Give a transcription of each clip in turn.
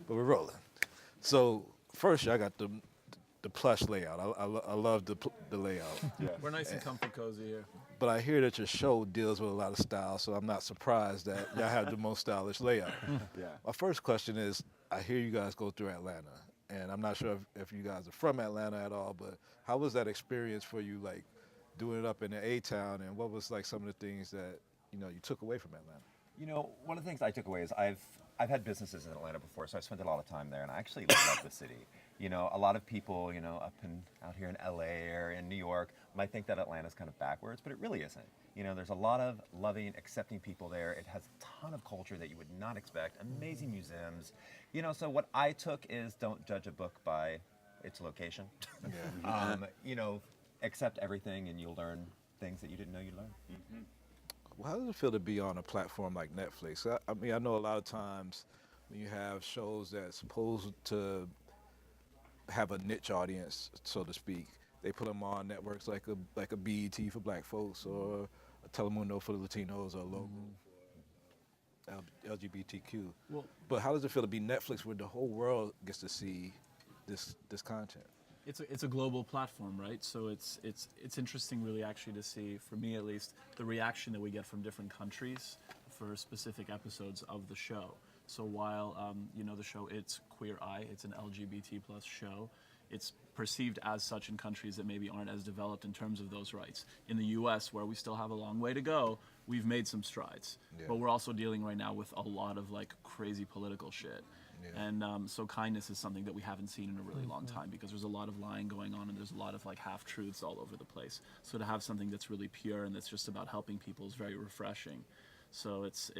but we're rolling. So first, I got the plush layout. I love the layout. Yeah. We're nice and comfy, cozy here. But I hear that your show deals with a lot of style, so I'm not surprised that y'all have the most stylish layout. Yeah. My first question is, I hear you guys go through Atlanta, and I'm not sure if you guys are from Atlanta at all, but how was that experience for you, like doing it up in the A-town, and what was like some of the things that you took away from Atlanta? You know, one of the things I took away is I've had businesses in Atlanta before, so I spent a lot of time there, and I actually love the city. You know, a lot of people, out here in LA or in New York might think that Atlanta's kind of backwards, but it really isn't. You know, there's a lot of loving, accepting people there. It has a ton of culture that you would not expect, amazing museums. You know, so what I took is don't judge a book by its location. Accept everything and you'll learn things that you didn't know you'd learn. Mm-hmm. Well, how does it feel to be on a platform like Netflix? I mean, I know a lot of times when you have shows that's supposed to have a niche audience, so to speak, they put them on networks like a BET for Black folks, or a Telemundo for the Latinos, or a Logo for LGBTQ. Well, but how does it feel to be Netflix, where the whole world gets to see this content? it's a global platform, right? So it's interesting, really, actually, to see, for me at least, the reaction that we get from different countries for specific episodes of the show. So while the show, it's Queer Eye, it's an LGBT plus show. It's perceived as such in countries that maybe aren't as developed in terms of those rights. In the U.S., where we still have a long way to go, we've made some strides. Yeah. But we're also dealing right now with a lot of like crazy political shit. Yeah. And so kindness is something that we haven't seen in a really long time, because there's a lot of lying going on and there's a lot of like half-truths all over the place. So to have something that's really pure and that's just about helping people is very refreshing. So it's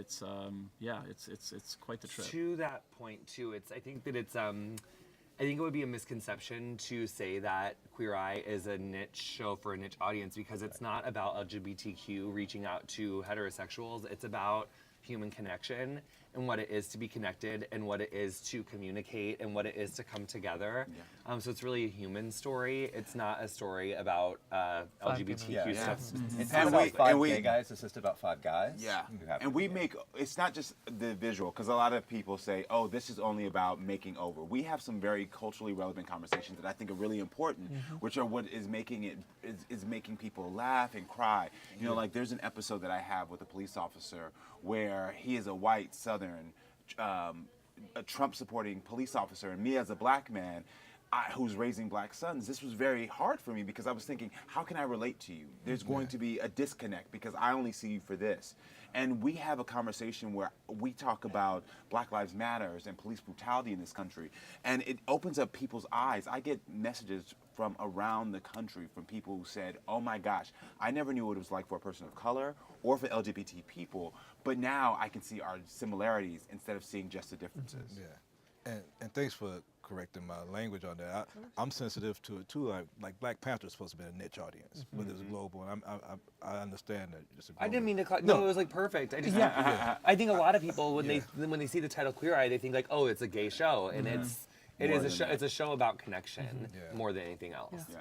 quite the trip. To that point too, I think it would be a misconception to say that Queer Eye is a niche show for a niche audience, because it's not about LGBTQ reaching out to heterosexuals. It's about human connection and what it is to be connected and what it is to communicate and what it is to come together. Yeah. So it's really a human story. It's not a story about LGBTQ stuff. It's not about five gay guys, it's just about five guys. Yeah, and it's not just the visual, because a lot of people say, oh, this is only about making over. We have some very culturally relevant conversations that I think are really important, which are what is making people laugh and cry. You know, like there's an episode that I have with a police officer where he is a white Southern, a Trump-supporting police officer, and me as a black man, who's raising black sons, this was very hard for me, because I was thinking, how can I relate to you? There's going to be a disconnect because I only see you for this. And we have a conversation where we talk about Black Lives Matters and police brutality in this country, and it opens up people's eyes. I get messages from around the country from people who said, oh my gosh, I never knew what it was like for a person of color or for LGBT people, but now I can see our similarities instead of seeing just the differences. Yeah, and thanks for correcting my language on that. I'm sensitive to it too. Like Black Panther is supposed to be a niche audience, but it's global, and I understand that. It's a global. I didn't mean to. No, it was like perfect. I just, I think a lot of people when they see the title Queer Eye, they think like, oh, it's a gay show, and it is a show. It's a show about connection more than anything else. Yeah.